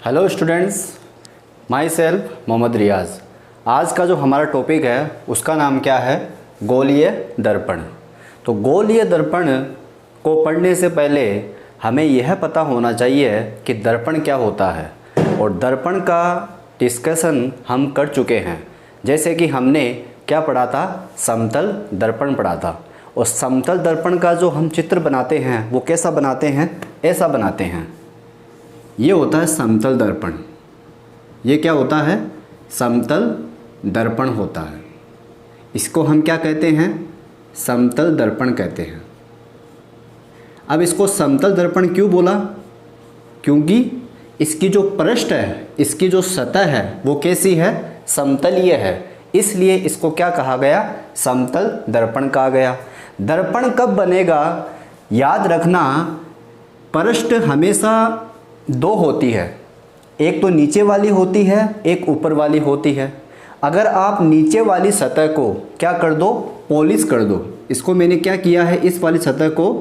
Hello students, my self Mohammad Riyaz. आज का जो हमारा टॉपिक है उसका नाम क्या है? गोलीय दर्पण। तो गोलीय दर्पण को पढ़ने से पहले हमें यह पता होना चाहिए कि दर्पण क्या होता है, और दर्पण का डिस्कशन हम कर चुके हैं। जैसे कि हमने क्या पढ़ा था? समतल दर्पण पढ़ा था। और समतल दर्पण का जो हम चित्र बनाते हैं वो कैसा बनाते हैं? ऐसा बनाते हैं। ये होता है समतल दर्पण। ये क्या होता है? समतल दर्पण होता है। इसको हम क्या कहते हैं? समतल दर्पण कहते हैं। अब इसको समतल दर्पण क्यों बोला? क्योंकि इसकी जो पृष्ठ है, इसकी जो सतह है वो कैसी है? समतलीय है। इसलिए इसको क्या कहा गया? समतल दर्पण कहा गया। दर्पण कब बनेगा? याद रखना, पृष्ठ हमेशा दो होती है। एक तो नीचे वाली होती है, एक ऊपर वाली होती है। अगर आप नीचे वाली सतह को क्या कर दो? पॉलिश कर दो। इसको मैंने क्या किया है? इस वाली सतह को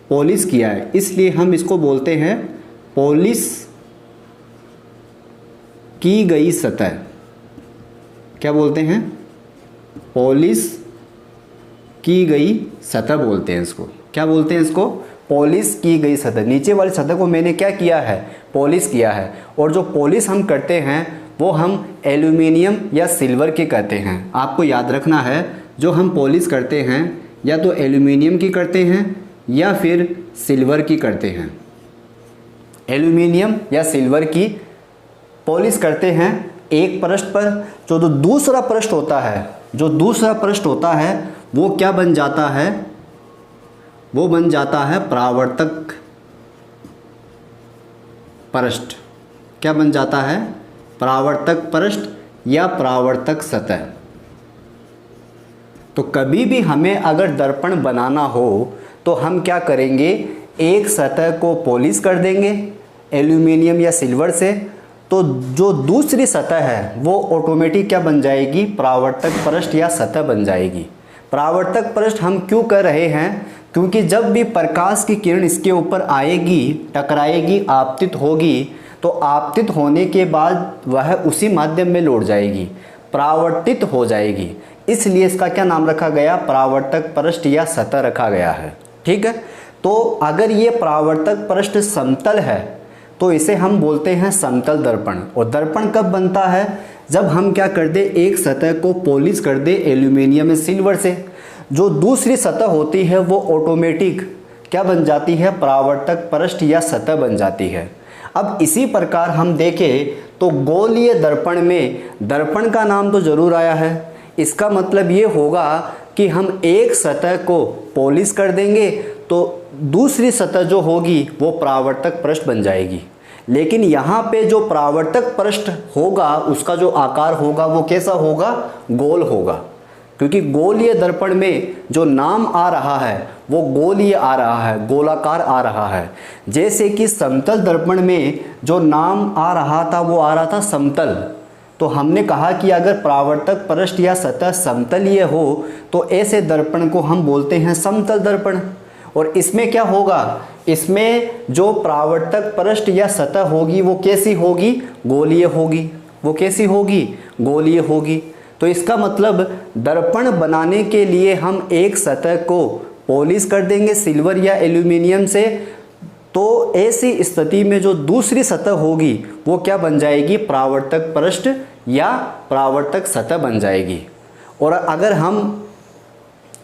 पॉलिश किया है, इसलिए हम इसको बोलते हैं पॉलिश की गई सतह। क्या बोलते हैं? पॉलिश की गई सतह बोलते हैं इसको। क्या बोलते हैं इसको? पॉलिश की गई सतह। नीचे वाली सतह को मैंने क्या किया है? पॉलिश किया है। और जो पॉलिश हम करते हैं वो हम एल्यूमिनियम या सिल्वर की करते हैं। आपको याद रखना है, जो हम पॉलिश करते हैं या तो एल्यूमिनियम की करते हैं या फिर सिल्वर की करते हैं। एल्यूमिनियम या सिल्वर की पॉलिश करते हैं एक पृष्ठ पर। जो दूसरा पृष्ठ होता है वो क्या बन जाता है? वो बन जाता है परावर्तक पृष्ठ। क्या बन जाता है? परावर्तक पृष्ठ या परावर्तक सतह। तो कभी भी हमें अगर दर्पण बनाना हो तो हम क्या करेंगे? एक सतह को पॉलिश कर देंगे एल्यूमिनियम या सिल्वर से, तो जो दूसरी सतह है वो ऑटोमेटिक क्या बन जाएगी? परावर्तक पृष्ठ या सतह बन जाएगी। परावर्तक पृष्ठ हम क्यों कर रहे हैं? क्योंकि जब भी प्रकाश की किरण इसके ऊपर आएगी, टकराएगी, आपतित होगी, तो आपतित होने के बाद वह उसी माध्यम में लौट जाएगी, परावर्तित हो जाएगी। इसलिए इसका क्या नाम रखा गया? परावर्तक पृष्ठ या सतह रखा गया है। ठीक है। तो अगर ये परावर्तक पृष्ठ समतल है तो इसे हम बोलते हैं समतल दर्पण। और दर्पण कब बनता है? जब हम क्या कर दे? एक सतह को पॉलिश कर दे एल्यूमिनियम या सिल्वर से। जो दूसरी सतह होती है वो ऑटोमेटिक क्या बन जाती है? परावर्तक पृष्ठ या सतह बन जाती है। अब इसी प्रकार हम देखें तो गोलीय दर्पण में दर्पण का नाम तो जरूर आया है। इसका मतलब ये होगा कि हम एक सतह को पॉलिश कर देंगे तो दूसरी सतह जो होगी वो परावर्तक पृष्ठ बन जाएगी। लेकिन यहाँ पे जो परावर्तक पृष्ठ होगा उसका जो आकार होगा वो कैसा होगा? गोल होगा। क्योंकि गोलीय दर्पण में जो नाम आ रहा है वो गोलीय आ रहा है, गोलाकार आ रहा है। जैसे कि समतल दर्पण में जो नाम आ रहा था वो आ रहा था समतल। तो हमने कहा कि अगर परावर्तक पृष्ठ या सतह समतलीय हो तो ऐसे दर्पण को हम बोलते हैं समतल दर्पण। और इसमें क्या होगा? इसमें जो परावर्तक पृष्ठ या सतह होगी वो कैसी होगी? गोलीय होगी। वो कैसी होगी? गोलीय होगी। तो इसका मतलब दर्पण बनाने के लिए हम एक सतह को पॉलिश कर देंगे सिल्वर या एल्यूमिनियम से, तो ऐसी स्थिति में जो दूसरी सतह होगी वो क्या बन जाएगी? परावर्तक पृष्ठ या परावर्तक सतह बन जाएगी। और अगर हम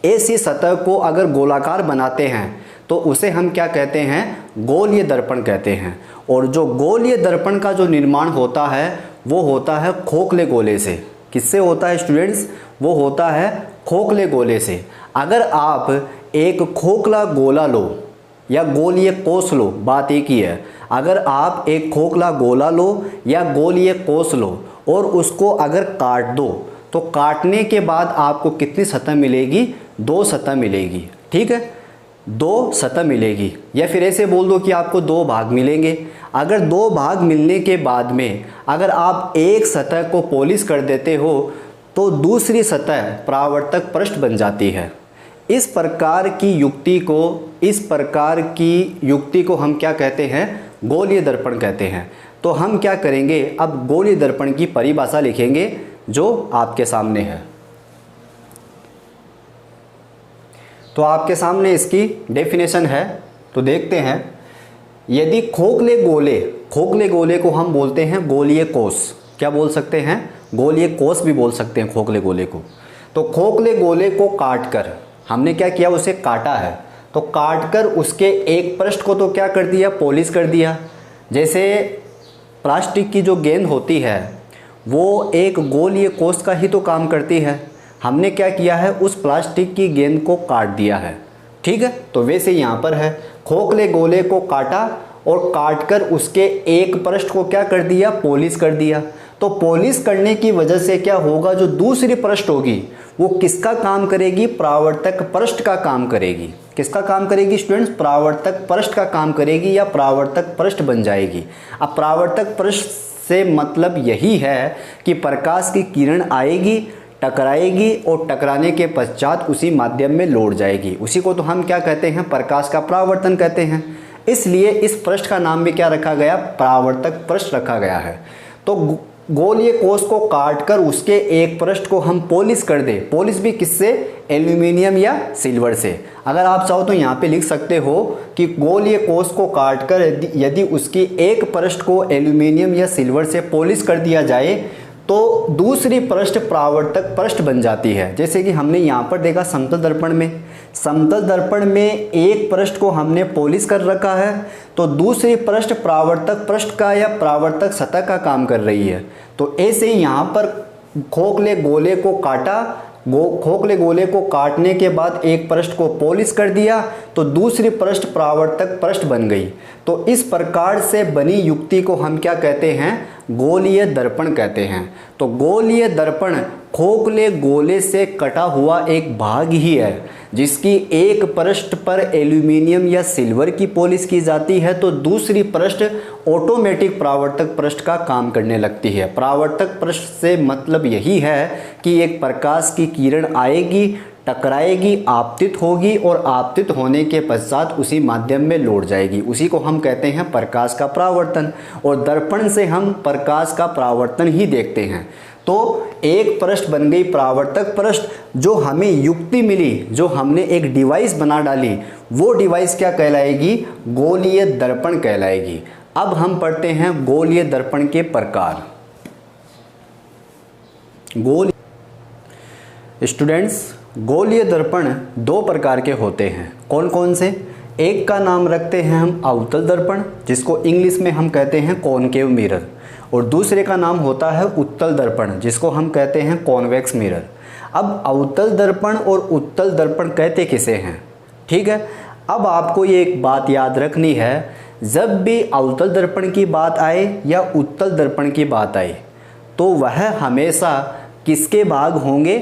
ऐसी सतह को अगर गोलाकार बनाते हैं तो उसे हम क्या कहते हैं? गोलीय दर्पण कहते हैं। और जो गोलीय दर्पण का जो निर्माण होता है वो होता है खोखले गोले से। किससे होता है स्टूडेंट्स? वो होता है खोखले गोले से। अगर आप एक खोखला गोला लो या गोलीय कोस लो, बात एक ही है। अगर आप एक खोखला गोला लो या गोलीय कोस लो और उसको अगर काट दो तो काटने के बाद आपको कितनी सतह मिलेगी? 2 सतह मिलेगी। ठीक है, 2 सतह मिलेगी। या फिर ऐसे बोल दो कि आपको 2 भाग मिलेंगे। अगर 2 भाग मिलने के बाद में अगर आप एक सतह को पॉलिश कर देते हो तो दूसरी सतह परावर्तक पृष्ठ बन जाती है। इस प्रकार की युक्ति को हम क्या कहते हैं? गोलीय दर्पण कहते हैं। तो हम क्या करेंगे, अब गोलीय दर्पण की परिभाषा लिखेंगे जो आपके सामने है। तो आपके सामने इसकी डेफिनेशन है, तो देखते हैं। यदि खोखले गोले को हम बोलते हैं गोलीय कोष, क्या बोल सकते हैं, गोलीय कोष भी बोल सकते हैं खोखले गोले को। तो खोखले गोले को काटकर हमने क्या किया, उसे काटा है, तो काटकर उसके एक पृष्ठ को तो क्या कर दिया, पॉलिश कर दिया। जैसे प्लास्टिक की जो गेंद होती है वो एक गोलीय कोष का ही तो काम करती है, हमने क्या किया है, उस प्लास्टिक की गेंद को काट दिया है, ठीक है। तो वैसे यहाँ पर है, खोखले गोले को काटा और काटकर उसके एक पृष्ठ को क्या कर दिया, पॉलिश कर दिया। तो पॉलिश करने की वजह से क्या होगा, जो दूसरी पृष्ठ होगी वो किसका काम करेगी, परावर्तक पृष्ठ का काम करेगी। किसका काम करेगी स्टूडेंट्स, परावर्तक पृष्ठ का काम करेगी या परावर्तक पृष्ठ बन जाएगी। अब परावर्तक पृष्ठ से मतलब यही है कि प्रकाश की किरण आएगी, टकराएगी और टकराने के पश्चात उसी माध्यम में लौट जाएगी। उसी को तो हम क्या कहते हैं, प्रकाश का परावर्तन कहते हैं। इसलिए इस पृष्ठ का नाम भी क्या रखा गया, परावर्तक पृष्ठ रखा गया है। तो गोलीय कोष को काटकर उसके एक पृष्ठ को हम पॉलिश कर दे, पॉलिश भी किससे, एल्यूमिनियम या सिल्वर से। अगर आप चाहो तो यहाँ पे लिख सकते हो कि गोलीय कोष को काटकर यदि उसकी एक पृष्ठ को एल्यूमिनियम या सिल्वर से पॉलिश कर दिया जाए तो दूसरी पृष्ठ परावर्तक पृष्ठ बन जाती है। जैसे कि हमने यहाँ पर देखा समतल दर्पण में एक पृष्ठ को हमने पॉलिश कर रखा है, तो दूसरी पृष्ठ परावर्तक पृष्ठ का या परावर्तक सतह का काम कर रही है। तो ऐसे ही यहाँ पर खोखले गोले को काटा, खोखले गोले को काटने के बाद एक पृष्ठ को पॉलिश कर दिया तो दूसरी पृष्ठ परावर्तक पृष्ठ बन गई। तो इस प्रकार से बनी युक्ति को हम क्या कहते हैं, गोलीय दर्पण कहते हैं। तो गोलीय दर्पण खोखले गोले से कटा हुआ एक भाग ही है जिसकी एक पृष्ठ पर एल्यूमिनियम या सिल्वर की पॉलिश की जाती है, तो दूसरी पृष्ठ ऑटोमेटिक परावर्तक पृष्ठ का काम करने लगती है। परावर्तक पृष्ठ से मतलब यही है कि एक प्रकाश की किरण आएगी, टकराएगी, आपतित होगी और आपतित होने के पश्चात उसी माध्यम में लौट जाएगी। उसी को हम कहते हैं प्रकाश का परावर्तन। और दर्पण से हम प्रकाश का परावर्तन ही देखते हैं। तो एक पृष्ठ बन गई परावर्तक पृष्ठ, जो हमें युक्ति मिली, जो हमने एक डिवाइस बना डाली, वो डिवाइस क्या कहलाएगी, गोलीय दर्पण कहलाएगी। अब हम पढ़ते हैं गोलीय दर्पण के प्रकार। स्टूडेंट्स, गोलीय दर्पण दो प्रकार के होते हैं। कौन कौन से, एक का नाम रखते हैं हम अवतल दर्पण, जिसको इंग्लिश में हम कहते हैं कॉनकेव मिरर, और दूसरे का नाम होता है उत्तल दर्पण, जिसको हम कहते हैं कॉन्वेक्स मिरर। अब अवतल दर्पण और उत्तल दर्पण कहते किसे हैं, ठीक है। अब आपको ये एक बात याद रखनी है, जब भी अवतल दर्पण की बात आए या उत्तल दर्पण की बात आए तो वह हमेशा किसके भाग होंगे,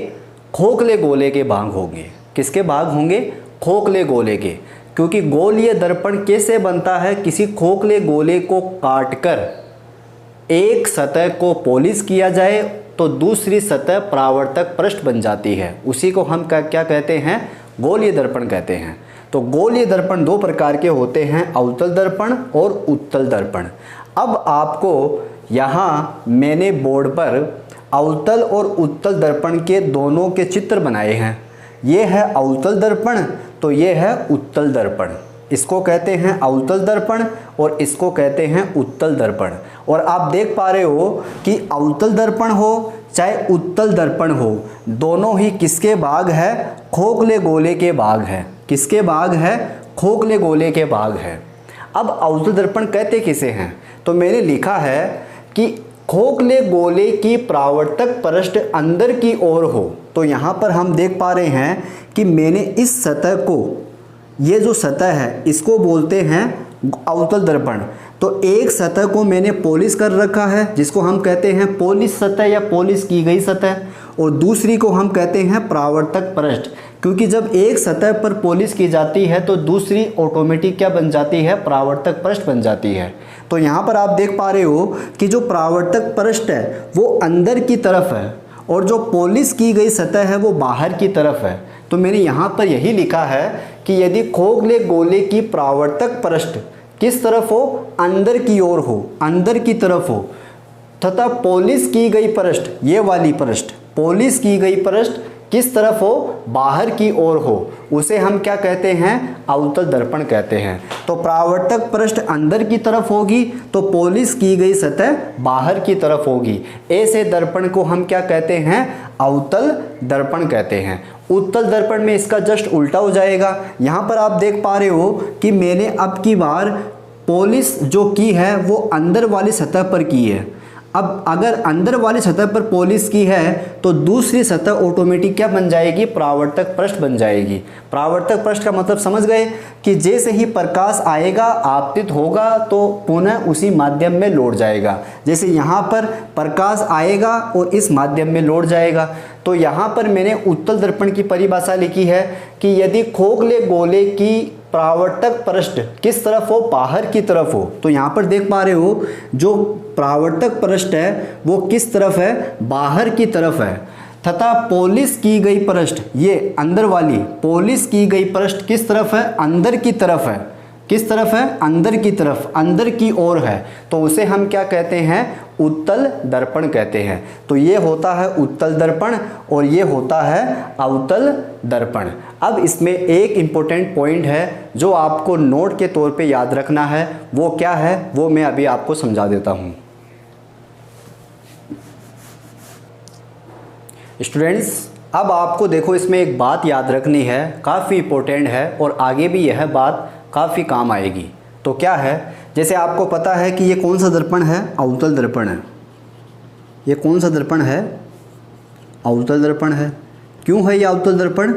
खोखले गोले के भाग होंगे। किसके भाग होंगे, खोखले गोले के। क्योंकि गोलीय दर्पण कैसे बनता है, किसी खोखले गोले को काटकर एक सतह को पॉलिश किया जाए तो दूसरी सतह परावर्तक पृष्ठ बन जाती है। उसी को हम क्या कहते हैं, गोलीय दर्पण कहते हैं। तो गोलीय दर्पण दो प्रकार के होते हैं, अवतल दर्पण और उत्तल दर्पण। अब आपको यहाँ मैंने बोर्ड पर अवतल और उत्तल दर्पण के दोनों के चित्र बनाए हैं। ये है अवतल दर्पण, तो ये है उत्तल दर्पण। इसको कहते हैं अवतल दर्पण और इसको कहते हैं उत्तल दर्पण। और आप देख पा रहे हो कि अवतल दर्पण हो चाहे उत्तल दर्पण हो, दोनों ही किसके भाग है, खोखले गोले के भाग है। किसके भाग है, खोखले गोले के भाग है। अब अवतल दर्पण कहते किसे हैं, तो मैंने लिखा है कि खोखले गोले की परावर्तक पृष्ठ अंदर की ओर हो। तो यहाँ पर हम देख पा रहे हैं कि मैंने इस सतह को, ये जो सतह है इसको बोलते हैं अवतल दर्पण। तो एक सतह को मैंने पॉलिश कर रखा है जिसको हम कहते हैं पॉलिश सतह या पॉलिश की गई सतह, और दूसरी को हम कहते हैं परावर्तक पृष्ठ। क्योंकि जब एक सतह पर पॉलिश की जाती है तो दूसरी ऑटोमेटिक क्या बन जाती है, परावर्तक पृष्ठ बन जाती है। तो यहाँ पर आप देख पा रहे हो कि जो परावर्तक पृष्ठ है वो अंदर की तरफ है और जो पॉलिश की गई सतह है वो बाहर की तरफ है। तो मैंने यहाँ पर यही लिखा है कि यदि खोखले गोले की परावर्तक पृष्ठ किस तरफ हो, अंदर की ओर हो, अंदर की तरफ हो, तथा पॉलिश की गई पृष्ठ, ये वाली पृष्ठ, पॉलिश की गई पृष्ठ किस तरफ हो, बाहर की ओर हो, उसे हम क्या कहते हैं, अवतल दर्पण कहते हैं। तो परावर्तक पृष्ठ अंदर की तरफ होगी तो पॉलिश की गई सतह बाहर की तरफ होगी। ऐसे दर्पण को हम क्या कहते हैं, अवतल दर्पण कहते हैं। उत्तल दर्पण में इसका जस्ट उल्टा हो जाएगा। यहाँ पर आप देख पा रहे हो कि मैंने अब की बार पॉलिश जो की है वो अंदर वाली सतह पर की है। अब अगर अंदर वाली सतह पर पॉलिश की है तो दूसरी सतह ऑटोमेटिक क्या बन जाएगी, परावर्तक पृष्ठ बन जाएगी। परावर्तक पृष्ठ का मतलब समझ गए कि जैसे ही प्रकाश आएगा, आपतित होगा, तो पुनः उसी माध्यम में लौट जाएगा। जैसे यहाँ पर प्रकाश आएगा और इस माध्यम में लौट जाएगा। तो यहाँ पर मैंने उत्तल दर्पण की परिभाषा लिखी है कि यदि खोखले गोले की परावर्तक पृष्ठ किस तरफ हो, बाहर की तरफ हो, तो यहाँ पर देख पा रहे हो जो परावर्तक पृष्ठ है वो किस तरफ है, बाहर की तरफ है, तथा पॉलिश की गई पृष्ठ, ये अंदर वाली पॉलिश की गई पृष्ठ किस तरफ है, अंदर की तरफ है। किस तरफ है, अंदर की तरफ, अंदर की ओर है, तो उसे हम क्या कहते हैं, उत्तल दर्पण कहते हैं। तो ये होता है उत्तल दर्पण और ये होता है अवतल दर्पण। अब इसमें एक इम्पोर्टेंट पॉइंट है जो आपको नोट के तौर पे याद रखना है, वो क्या है, वो मैं अभी आपको समझा देता हूँ। स्टूडेंट्स, अब आपको देखो इसमें एक बात याद रखनी है, काफ़ी इम्पोर्टेंट है और आगे भी यह बात काफ़ी काम आएगी। तो क्या है, जैसे आपको पता है कि ये कौन सा दर्पण है, अवतल दर्पण है। ये कौन सा दर्पण है, अवतल दर्पण है। क्यों है ये अवतल दर्पण,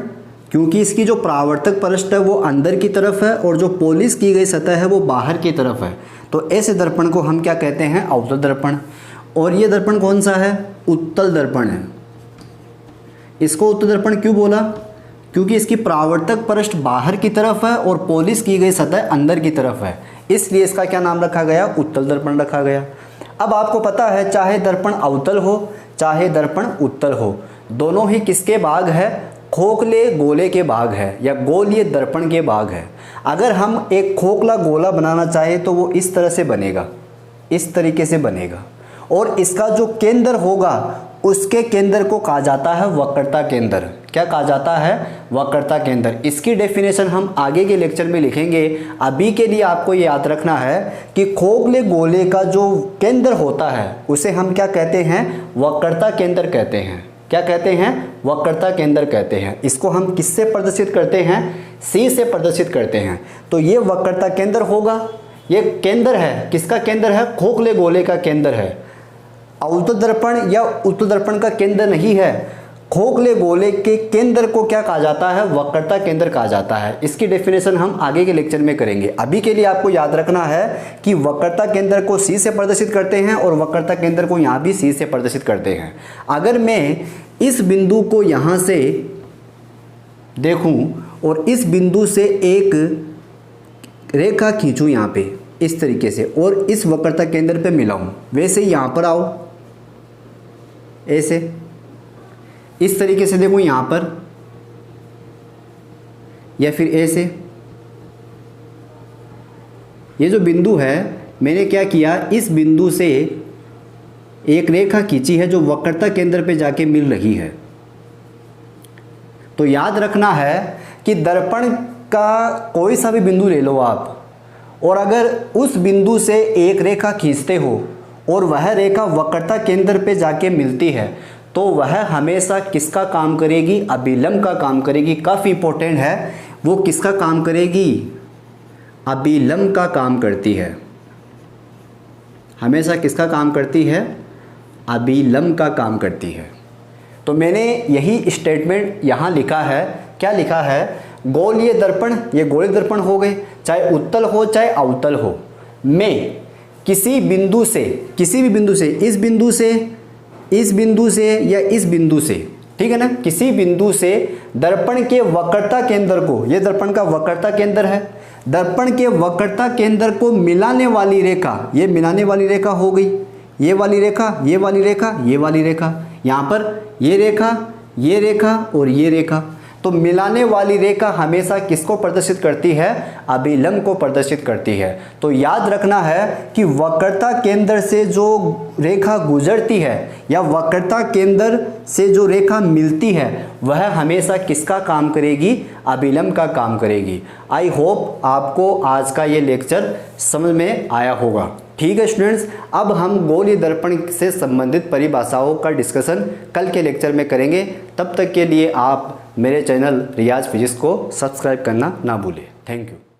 क्योंकि इसकी जो परावर्तक पृष्ठ है वो अंदर की तरफ है और जो पॉलिश की गई सतह है वो बाहर की तरफ है। तो ऐसे दर्पण को हम क्या कहते हैं, अवतल दर्पण। और ये दर्पण कौन सा है, उत्तल दर्पण है। इसको उत्तल दर्पण क्यों बोला, क्योंकि इसकी परावर्तक पृष्ठ बाहर की तरफ है और पॉलिश की गई सतह अंदर की तरफ है, इसलिए इसका क्या नाम रखा गया, उत्तल दर्पण रखा गया। अब आपको पता है चाहे दर्पण अवतल हो चाहे दर्पण उत्तल हो, दोनों ही किसके भाग है, खोखले गोले के भाग है या गोलीय दर्पण के भाग है। अगर हम एक खोखला गोला बनाना चाहें तो वो इस तरह से बनेगा, इस तरीके से बनेगा, और इसका जो केंद्र होगा उसके केंद्र को कहा जाता है वक्रता केंद्र। क्या कहा जाता है, वक्रता केंद्र। इसकी डेफिनेशन हम आगे के लेक्चर में लिखेंगे। अभी के लिए आपको ये याद रखना है कि खोखले गोले का जो केंद्र होता है उसे हम क्या कहते हैं, वक्रता केंद्र कहते हैं। क्या कहते हैं, वक्रता केंद्र कहते हैं। इसको हम किससे प्रदर्शित करते हैं, सी से प्रदर्शित करते हैं। तो ये वक्रता केंद्र होगा, ये केंद्र है, किसका केंद्र है, खोखले गोले का केंद्र है। अवतल दर्पण या उत्तल दर्पण का केंद्र नहीं है, खोखले गोले के केंद्र को क्या कहा जाता है, वक्रता केंद्र कहा जाता है। इसकी डेफिनेशन हम आगे के लेक्चर में करेंगे। अभी के लिए आपको याद रखना है कि वक्रता केंद्र को सी से प्रदर्शित करते हैं और वक्रता केंद्र को यहाँ भी सी से प्रदर्शित करते हैं। अगर मैं इस बिंदु को यहाँ से देखूँ और इस बिंदु से एक रेखा खींचूँ यहाँ पे इस तरीके से और इस वक्रता केंद्र पे मिलाऊँ, वैसे ही यहाँ पर आओ, ऐसे इस तरीके से देखो यहाँ पर, या फिर ऐसे। ये जो बिंदु है मैंने क्या किया, इस बिंदु से एक रेखा खींची है जो वक्रता केंद्र पे जाके मिल रही है। तो याद रखना है कि दर्पण का कोई सा भी बिंदु ले लो आप, और अगर उस बिंदु से एक रेखा खींचते हो और वह रेखा वक्रता केंद्र पे जाके मिलती है तो वह हमेशा किसका काम करेगी, अभिलंब का काम करेगी। काफ़ी इंपॉर्टेंट है, वो किसका काम करेगी, अभिलंब का काम करती है। हमेशा किसका काम करती है, अभिलंब का काम करती है। तो मैंने यही स्टेटमेंट यहाँ लिखा है। क्या लिखा है, गोलीय दर्पण, ये गोलीय दर्पण हो गए, चाहे उत्तल हो चाहे अवतल हो, में किसी बिंदु से, किसी भी बिंदु से, इस बिंदु से, इस बिंदु से या इस बिंदु से, ठीक है ना, किसी बिंदु से दर्पण के वक्रता केंद्र को, ये दर्पण का वक्रता केंद्र है, दर्पण के वक्रता केंद्र को मिलाने वाली रेखा, ये मिलाने वाली रेखा हो गई, ये वाली रेखा, ये वाली रेखा, ये वाली रेखा, यहाँ पर ये रेखा, ये रेखा और ये रेखा। तो मिलाने वाली रेखा हमेशा किसको प्रदर्शित करती है? अभिलंब को प्रदर्शित करती है। तो याद रखना है कि वक्रता केंद्र से जो रेखा गुजरती है या वक्रता केंद्र से जो रेखा मिलती है वह हमेशा किसका काम करेगी? अभिलंब का काम करेगी। आई होप आपको आज का ये लेक्चर समझ में आया होगा। ठीक है स्टूडेंट्स, अब हम गोलीय दर्पण से संबंधित परिभाषाओं का डिस्कशन कल के लेक्चर में करेंगे। तब तक के लिए आप मेरे चैनल रियाज फिजिक्स को सब्सक्राइब करना ना भूलें। Thank you.